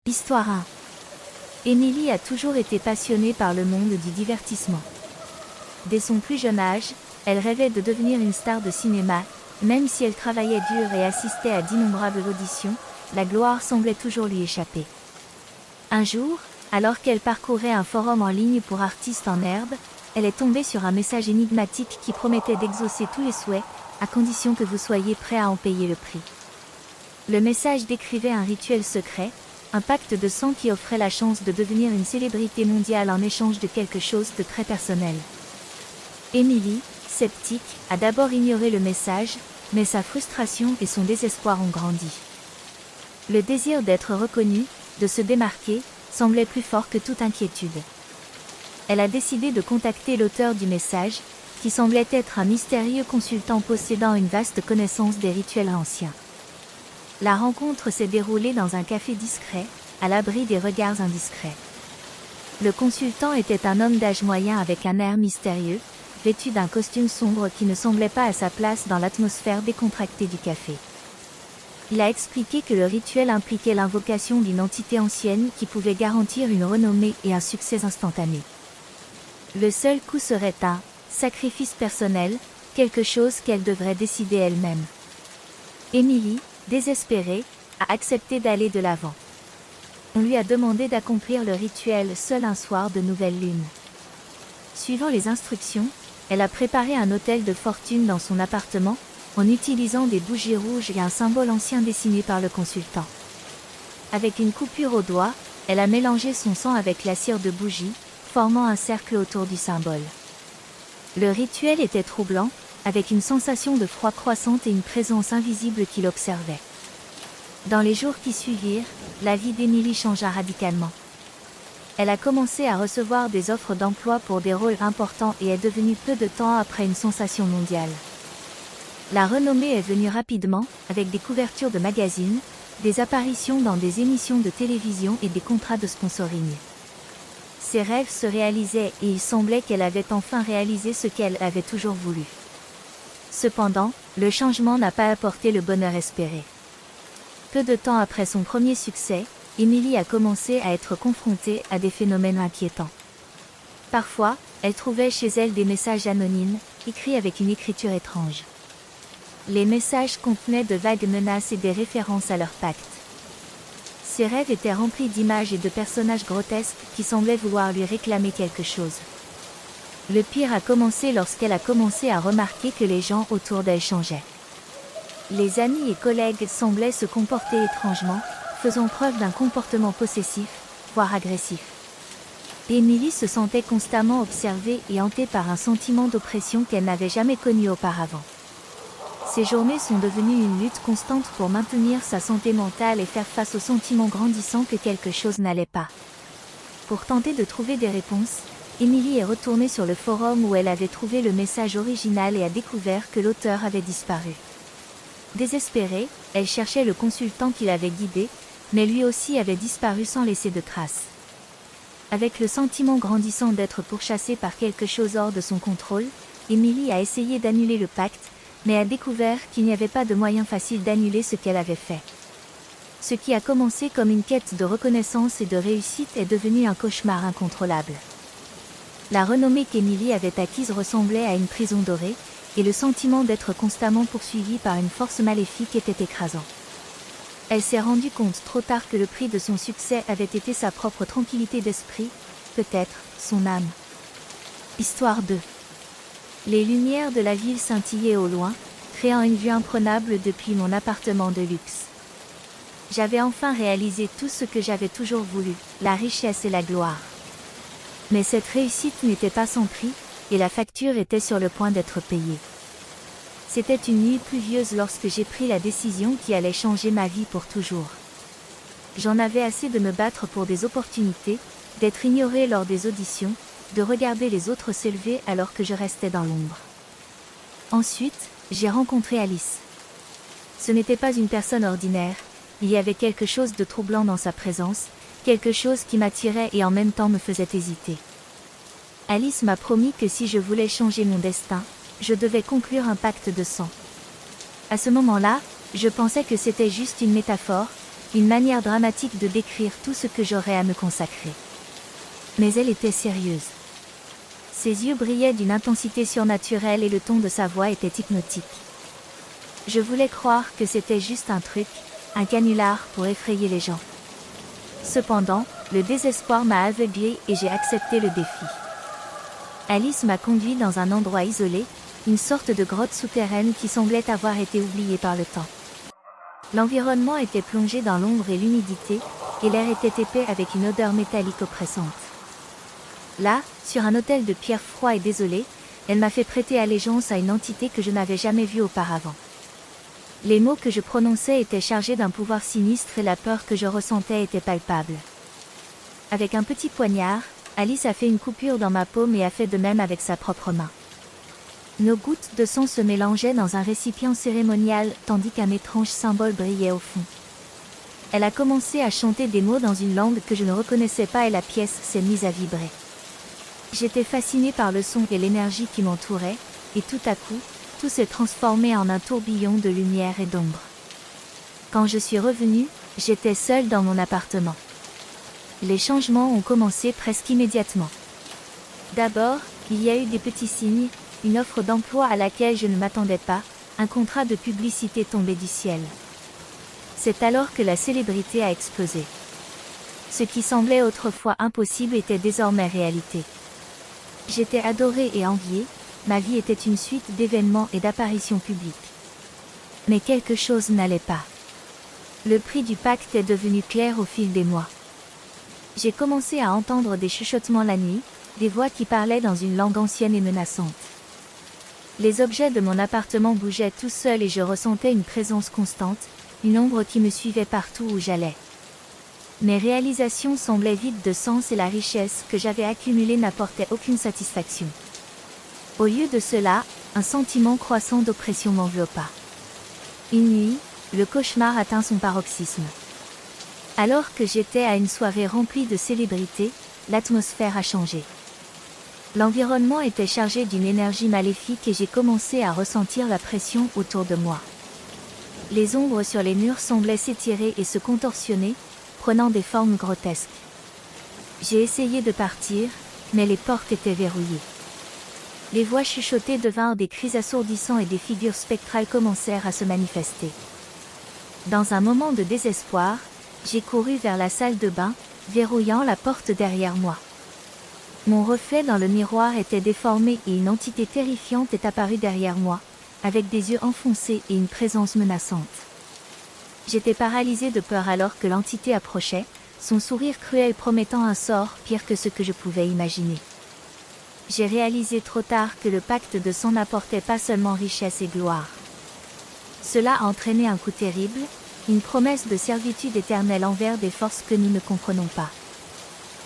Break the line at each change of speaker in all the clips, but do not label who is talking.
Histoire 1. Emily a toujours été passionnée par le monde du divertissement. Dès son plus jeune âge, elle rêvait de devenir une star de cinéma, même si elle travaillait dur et assistait à d'innombrables auditions, la gloire semblait toujours lui échapper. Un jour, alors qu'elle parcourait un forum en ligne pour artistes en herbe, elle est tombée sur un message énigmatique qui promettait d'exaucer tous les souhaits, à condition que vous soyez prêt à en payer le prix. Le message décrivait un rituel secret, un pacte de sang qui offrait la chance de devenir une célébrité mondiale en échange de quelque chose de très personnel. Emily, sceptique, a d'abord ignoré le message, mais sa frustration et son désespoir ont grandi. Le désir d'être reconnue, de se démarquer, semblait plus fort que toute inquiétude. Elle a décidé de contacter l'auteur du message, qui semblait être un mystérieux consultant possédant une vaste connaissance des rituels anciens. La rencontre s'est déroulée dans un café discret, à l'abri des regards indiscrets. Le consultant était un homme d'âge moyen avec un air mystérieux, vêtu d'un costume sombre qui ne semblait pas à sa place dans l'atmosphère décontractée du café. Il a expliqué que le rituel impliquait l'invocation d'une entité ancienne qui pouvait garantir une renommée et un succès instantané. Le seul coût serait un sacrifice personnel, quelque chose qu'elle devrait décider elle-même. Emily, désespérée, a accepté d'aller de l'avant. On lui a demandé d'accomplir le rituel seul un soir de nouvelle lune. Suivant les instructions, elle a préparé un autel de fortune dans son appartement, en utilisant des bougies rouges et un symbole ancien dessiné par le consultant. Avec une coupure au doigt, elle a mélangé son sang avec la cire de bougie, formant un cercle autour du symbole. Le rituel était troublant, avec une sensation de froid croissante et une présence invisible qui l'observait. Dans les jours qui suivirent, la vie d'Emily changea radicalement. Elle a commencé à recevoir des offres d'emploi pour des rôles importants et est devenue peu de temps après une sensation mondiale. La renommée est venue rapidement, avec des couvertures de magazines, des apparitions dans des émissions de télévision et des contrats de sponsoring. Ses rêves se réalisaient et il semblait qu'elle avait enfin réalisé ce qu'elle avait toujours voulu. Cependant, le changement n'a pas apporté le bonheur espéré. Peu de temps après son premier succès, Emily a commencé à être confrontée à des phénomènes inquiétants. Parfois, elle trouvait chez elle des messages anonymes, écrits avec une écriture étrange. Les messages contenaient de vagues menaces et des références à leur pacte. Ses rêves étaient remplis d'images et de personnages grotesques qui semblaient vouloir lui réclamer quelque chose. Le pire a commencé lorsqu'elle a commencé à remarquer que les gens autour d'elle changeaient. Les amis et collègues semblaient se comporter étrangement, faisant preuve d'un comportement possessif, voire agressif. Emily se sentait constamment observée et hantée par un sentiment d'oppression qu'elle n'avait jamais connu auparavant. Ces journées sont devenues une lutte constante pour maintenir sa santé mentale et faire face au sentiment grandissant que quelque chose n'allait pas. Pour tenter de trouver des réponses, Emily est retournée sur le forum où elle avait trouvé le message original et a découvert que l'auteur avait disparu. Désespérée, elle cherchait le consultant qui l'avait guidée, mais lui aussi avait disparu sans laisser de traces. Avec le sentiment grandissant d'être pourchassée par quelque chose hors de son contrôle, Emily a essayé d'annuler le pacte, mais a découvert qu'il n'y avait pas de moyen facile d'annuler ce qu'elle avait fait. Ce qui a commencé comme une quête de reconnaissance et de réussite est devenu un cauchemar incontrôlable. La renommée qu'Emily avait acquise ressemblait à une prison dorée, et le sentiment d'être constamment poursuivie par une force maléfique était écrasant. Elle s'est rendue compte trop tard que le prix de son succès avait été sa propre tranquillité d'esprit, peut-être son âme. Histoire 2. Les lumières de la ville scintillaient au loin, créant une vue imprenable depuis mon appartement de luxe. J'avais enfin réalisé tout ce que j'avais toujours voulu, la richesse et la gloire. Mais cette réussite n'était pas sans prix, et la facture était sur le point d'être payée. C'était une nuit pluvieuse lorsque j'ai pris la décision qui allait changer ma vie pour toujours. J'en avais assez de me battre pour des opportunités, d'être ignorée lors des auditions, de regarder les autres s'élever alors que je restais dans l'ombre. Ensuite, j'ai rencontré Alice. Ce n'était pas une personne ordinaire, il y avait quelque chose de troublant dans sa présence, quelque chose qui m'attirait et en même temps me faisait hésiter. Alice m'a promis que si je voulais changer mon destin, je devais conclure un pacte de sang. À ce moment-là, je pensais que c'était juste une métaphore, une manière dramatique de décrire tout ce que j'aurais à me consacrer. Mais elle était sérieuse. Ses yeux brillaient d'une intensité surnaturelle et le ton de sa voix était hypnotique. Je voulais croire que c'était juste un truc, un canular pour effrayer les gens. Cependant, le désespoir m'a aveuglé et j'ai accepté le défi. Alice m'a conduit dans un endroit isolé, une sorte de grotte souterraine qui semblait avoir été oubliée par le temps. L'environnement était plongé dans l'ombre et l'humidité, et l'air était épais avec une odeur métallique oppressante. Là, sur un autel de pierre froid et désolé, elle m'a fait prêter allégeance à une entité que je n'avais jamais vue auparavant. Les mots que je prononçais étaient chargés d'un pouvoir sinistre et la peur que je ressentais était palpable. Avec un petit poignard, Alice a fait une coupure dans ma paume et a fait de même avec sa propre main. Nos gouttes de sang se mélangeaient dans un récipient cérémonial tandis qu'un étrange symbole brillait au fond. Elle a commencé à chanter des mots dans une langue que je ne reconnaissais pas et la pièce s'est mise à vibrer. J'étais fascinée par le son et l'énergie qui m'entourait, et tout à coup, tout s'est transformé en un tourbillon de lumière et d'ombre. Quand je suis revenue, j'étais seule dans mon appartement. Les changements ont commencé presque immédiatement. D'abord, il y a eu des petits signes, une offre d'emploi à laquelle je ne m'attendais pas, un contrat de publicité tombé du ciel. C'est alors que la célébrité a explosé. Ce qui semblait autrefois impossible était désormais réalité. J'étais adorée et enviée, ma vie était une suite d'événements et d'apparitions publiques. Mais quelque chose n'allait pas. Le prix du pacte est devenu clair au fil des mois. J'ai commencé à entendre des chuchotements la nuit, des voix qui parlaient dans une langue ancienne et menaçante. Les objets de mon appartement bougeaient tout seuls et je ressentais une présence constante, une ombre qui me suivait partout où j'allais. Mes réalisations semblaient vides de sens et la richesse que j'avais accumulée n'apportait aucune satisfaction. Au lieu de cela, un sentiment croissant d'oppression m'enveloppa. Une nuit, le cauchemar atteint son paroxysme. Alors que j'étais à une soirée remplie de célébrités, l'atmosphère a changé. L'environnement était chargé d'une énergie maléfique et j'ai commencé à ressentir la pression autour de moi. Les ombres sur les murs semblaient s'étirer et se contorsionner, prenant des formes grotesques. J'ai essayé de partir, mais les portes étaient verrouillées. Les voix chuchotées devinrent des cris assourdissants et des figures spectrales commencèrent à se manifester. Dans un moment de désespoir, j'ai couru vers la salle de bain, verrouillant la porte derrière moi. Mon reflet dans le miroir était déformé et une entité terrifiante est apparue derrière moi, avec des yeux enfoncés et une présence menaçante. J'étais paralysée de peur alors que l'entité approchait, son sourire cruel promettant un sort pire que ce que je pouvais imaginer. J'ai réalisé trop tard que le pacte de sang n'apportait pas seulement richesse et gloire. Cela a entraîné un coup terrible, une promesse de servitude éternelle envers des forces que nous ne comprenons pas.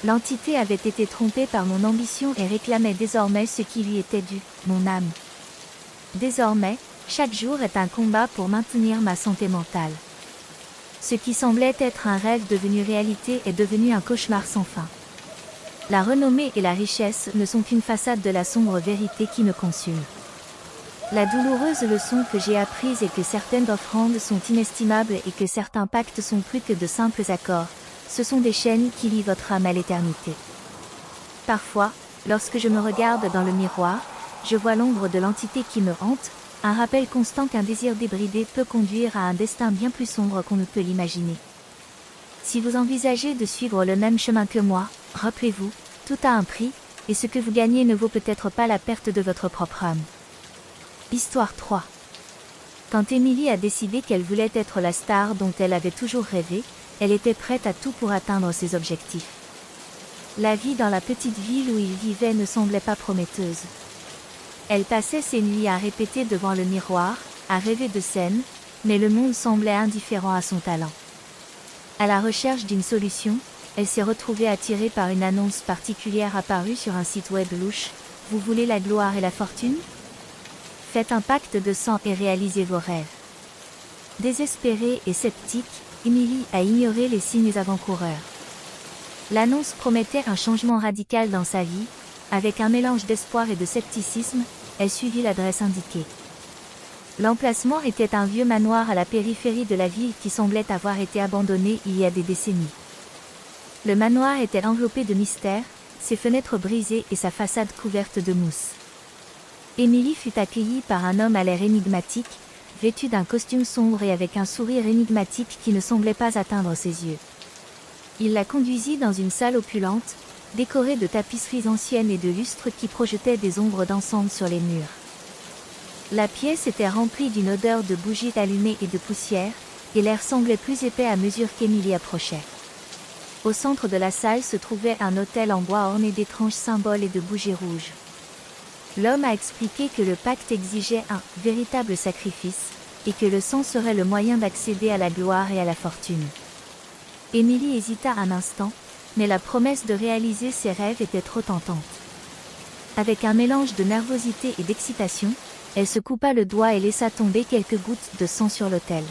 L'entité avait été trompée par mon ambition et réclamait désormais ce qui lui était dû, mon âme. Désormais, chaque jour est un combat pour maintenir ma santé mentale. Ce qui semblait être un rêve devenu réalité est devenu un cauchemar sans fin. La renommée et la richesse ne sont qu'une façade de la sombre vérité qui me consume. La douloureuse leçon que j'ai apprise est que certaines offrandes sont inestimables et que certains pactes sont plus que de simples accords. Ce sont des chaînes qui lient votre âme à l'éternité. Parfois, lorsque je me regarde dans le miroir, je vois l'ombre de l'entité qui me hante, un rappel constant qu'un désir débridé peut conduire à un destin bien plus sombre qu'on ne peut l'imaginer. Si vous envisagez de suivre le même chemin que moi, rappelez-vous, tout a un prix, et ce que vous gagnez ne vaut peut-être pas la perte de votre propre âme. Histoire 3. Quand Emily a décidé qu'elle voulait être la star dont elle avait toujours rêvé, elle était prête à tout pour atteindre ses objectifs. La vie dans la petite ville où il vivait ne semblait pas prometteuse. Elle passait ses nuits à répéter devant le miroir, à rêver de scènes, mais le monde semblait indifférent à son talent. À la recherche d'une solution, elle s'est retrouvée attirée par une annonce particulière apparue sur un site web louche. Vous voulez la gloire et la fortune? Faites un pacte de sang et réalisez vos rêves. Désespérée et sceptique, Emily a ignoré les signes avant-coureurs. L'annonce promettait un changement radical dans sa vie. Avec un mélange d'espoir et de scepticisme, elle suivit l'adresse indiquée. L'emplacement était un vieux manoir à la périphérie de la ville qui semblait avoir été abandonné il y a des décennies. Le manoir était enveloppé de mystère, ses fenêtres brisées et sa façade couverte de mousse. Emily fut accueillie par un homme à l'air énigmatique, vêtu d'un costume sombre et avec un sourire énigmatique qui ne semblait pas atteindre ses yeux. Il la conduisit dans une salle opulente, décorée de tapisseries anciennes et de lustres qui projetaient des ombres dansantes sur les murs. La pièce était remplie d'une odeur de bougies allumées et de poussière, et l'air semblait plus épais à mesure qu'Emily approchait. Au centre de la salle se trouvait un autel en bois orné d'étranges symboles et de bougies rouges. L'homme a expliqué que le pacte exigeait un véritable sacrifice, et que le sang serait le moyen d'accéder à la gloire et à la fortune. Emily hésita un instant, mais la promesse de réaliser ses rêves était trop tentante. Avec un mélange de nervosité et d'excitation, elle se coupa le doigt et laissa tomber quelques gouttes de sang sur l'autel.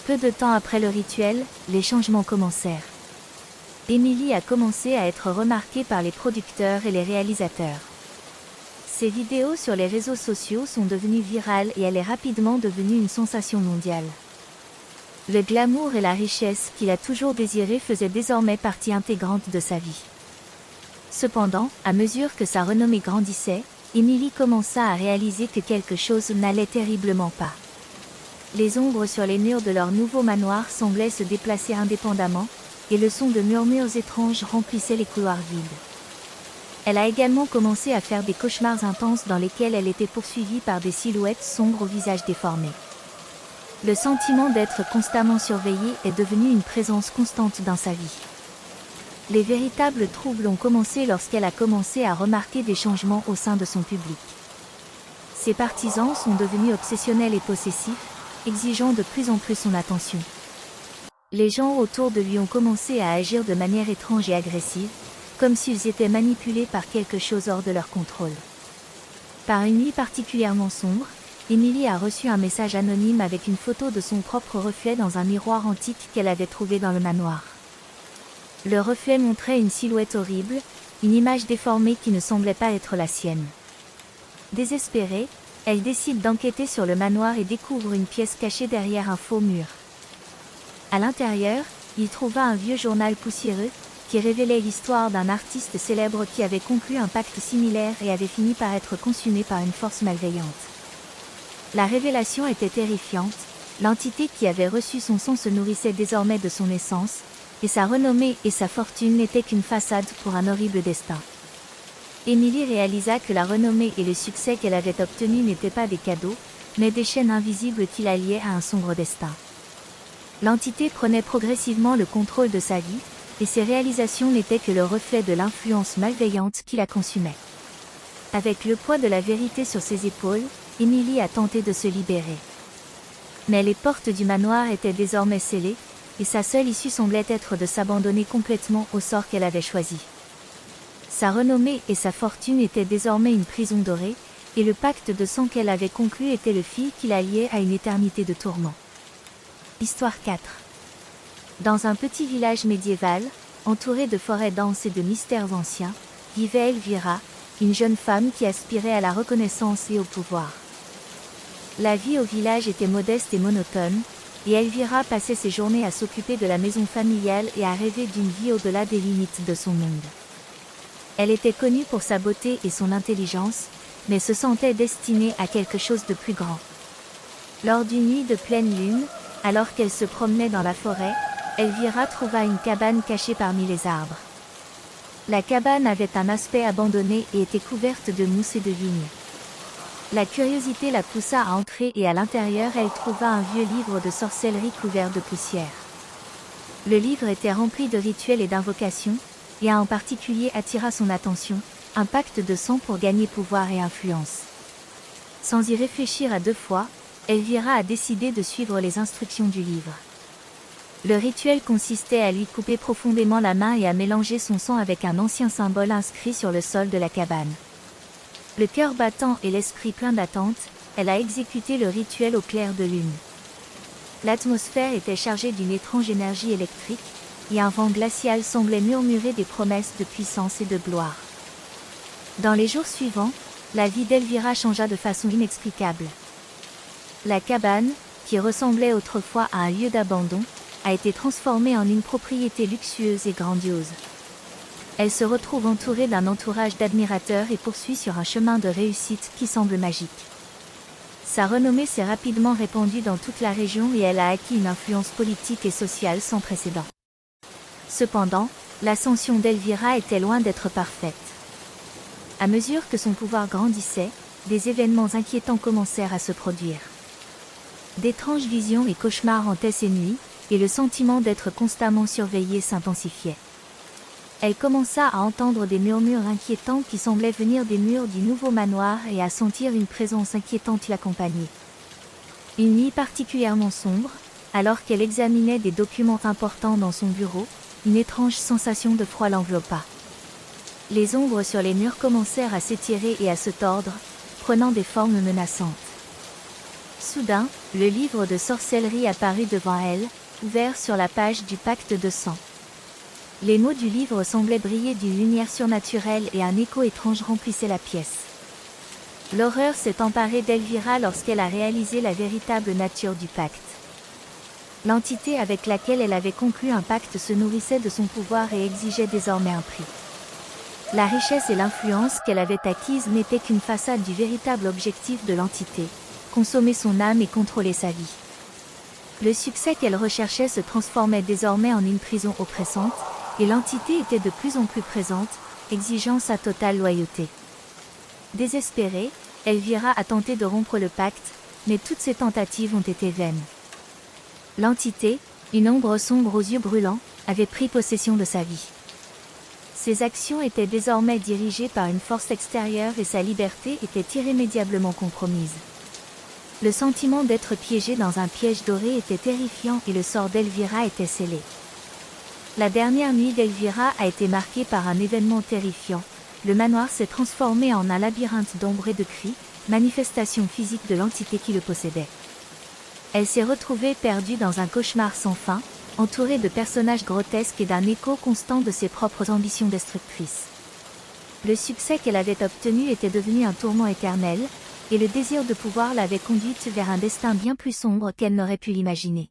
Peu de temps après le rituel, les changements commencèrent. Emily a commencé à être remarquée par les producteurs et les réalisateurs. Ses vidéos sur les réseaux sociaux sont devenues virales et elle est rapidement devenue une sensation mondiale. Le glamour et la richesse qu'il a toujours désiré faisaient désormais partie intégrante de sa vie. Cependant, à mesure que sa renommée grandissait, Emily commença à réaliser que quelque chose n'allait terriblement pas. Les ombres sur les murs de leur nouveau manoir semblaient se déplacer indépendamment, et le son de murmures étranges remplissait les couloirs vides. Elle a également commencé à faire des cauchemars intenses dans lesquels elle était poursuivie par des silhouettes sombres au visage déformé. Le sentiment d'être constamment surveillée est devenu une présence constante dans sa vie. Les véritables troubles ont commencé lorsqu'elle a commencé à remarquer des changements au sein de son public. Ses partisans sont devenus obsessionnels et possessifs, exigeant de plus en plus son attention. Les gens autour de lui ont commencé à agir de manière étrange et agressive, comme s'ils étaient manipulés par quelque chose hors de leur contrôle. Par une nuit particulièrement sombre, Emily a reçu un message anonyme avec une photo de son propre reflet dans un miroir antique qu'elle avait trouvé dans le manoir. Le reflet montrait une silhouette horrible, une image déformée qui ne semblait pas être la sienne. Désespérée, elle décide d'enquêter sur le manoir et découvre une pièce cachée derrière un faux mur. À l'intérieur, il trouva un vieux journal poussiéreux, qui révélait l'histoire d'un artiste célèbre qui avait conclu un pacte similaire et avait fini par être consumé par une force malveillante. La révélation était terrifiante, l'entité qui avait reçu son sang se nourrissait désormais de son essence, et sa renommée et sa fortune n'étaient qu'une façade pour un horrible destin. Emily réalisa que la renommée et le succès qu'elle avait obtenus n'étaient pas des cadeaux, mais des chaînes invisibles qui la liaient à un sombre destin. L'entité prenait progressivement le contrôle de sa vie, et ses réalisations n'étaient que le reflet de l'influence malveillante qui la consumait. Avec le poids de la vérité sur ses épaules, Emily a tenté de se libérer. Mais les portes du manoir étaient désormais scellées, et sa seule issue semblait être de s'abandonner complètement au sort qu'elle avait choisi. Sa renommée et sa fortune étaient désormais une prison dorée, et le pacte de sang qu'elle avait conclu était le fil qui la liait à une éternité de tourments. Histoire 4. Dans un petit village médiéval, entouré de forêts denses et de mystères anciens, vivait Elvira, une jeune femme qui aspirait à la reconnaissance et au pouvoir. La vie au village était modeste et monotone, et Elvira passait ses journées à s'occuper de la maison familiale et à rêver d'une vie au-delà des limites de son monde. Elle était connue pour sa beauté et son intelligence, mais se sentait destinée à quelque chose de plus grand. Lors d'une nuit de pleine lune, alors qu'elle se promenait dans la forêt, Elvira trouva une cabane cachée parmi les arbres. La cabane avait un aspect abandonné et était couverte de mousse et de vignes. La curiosité la poussa à entrer et à l'intérieur elle trouva un vieux livre de sorcellerie couvert de poussière. Le livre était rempli de rituels et d'invocations, et un en particulier attira son attention, un pacte de sang pour gagner pouvoir et influence. Sans y réfléchir à deux fois, Elvira a décidé de suivre les instructions du livre. Le rituel consistait à lui couper profondément la main et à mélanger son sang avec un ancien symbole inscrit sur le sol de la cabane. Le cœur battant et l'esprit plein d'attente, elle a exécuté le rituel au clair de lune. L'atmosphère était chargée d'une étrange énergie électrique, et un vent glacial semblait murmurer des promesses de puissance et de gloire. Dans les jours suivants, la vie d'Elvira changea de façon inexplicable. La cabane, qui ressemblait autrefois à un lieu d'abandon, a été transformée en une propriété luxueuse et grandiose. Elle se retrouve entourée d'un entourage d'admirateurs et poursuit sur un chemin de réussite qui semble magique. Sa renommée s'est rapidement répandue dans toute la région et elle a acquis une influence politique et sociale sans précédent. Cependant, l'ascension d'Elvira était loin d'être parfaite. À mesure que son pouvoir grandissait, des événements inquiétants commencèrent à se produire. D'étranges visions et cauchemars hantaient ses nuits, et le sentiment d'être constamment surveillée s'intensifiait. Elle commença à entendre des murmures inquiétants qui semblaient venir des murs du nouveau manoir et à sentir une présence inquiétante l'accompagner. Une nuit particulièrement sombre, alors qu'elle examinait des documents importants dans son bureau, une étrange sensation de froid l'enveloppa. Les ombres sur les murs commencèrent à s'étirer et à se tordre, prenant des formes menaçantes. Soudain, le livre de sorcellerie apparut devant elle, ouvert sur la page du pacte de sang. Les mots du livre semblaient briller d'une lumière surnaturelle et un écho étrange remplissait la pièce. L'horreur s'est emparée d'Elvira lorsqu'elle a réalisé la véritable nature du pacte. L'entité avec laquelle elle avait conclu un pacte se nourrissait de son pouvoir et exigeait désormais un prix. La richesse et l'influence qu'elle avait acquises n'étaient qu'une façade du véritable objectif de l'entité, consommer son âme et contrôler sa vie. Le succès qu'elle recherchait se transformait désormais en une prison oppressante, et l'entité était de plus en plus présente, exigeant sa totale loyauté. Désespérée, Elvira a tenté de rompre le pacte, mais toutes ses tentatives ont été vaines. L'entité, une ombre sombre aux yeux brûlants, avait pris possession de sa vie. Ses actions étaient désormais dirigées par une force extérieure et sa liberté était irrémédiablement compromise. Le sentiment d'être piégé dans un piège doré était terrifiant et le sort d'Elvira était scellé. La dernière nuit d'Elvira a été marquée par un événement terrifiant. Le manoir s'est transformé en un labyrinthe d'ombres et de cris, manifestation physique de l'entité qui le possédait. Elle s'est retrouvée perdue dans un cauchemar sans fin, entourée de personnages grotesques et d'un écho constant de ses propres ambitions destructrices. Le succès qu'elle avait obtenu était devenu un tourment éternel, et le désir de pouvoir l'avait conduite vers un destin bien plus sombre qu'elle n'aurait pu l'imaginer.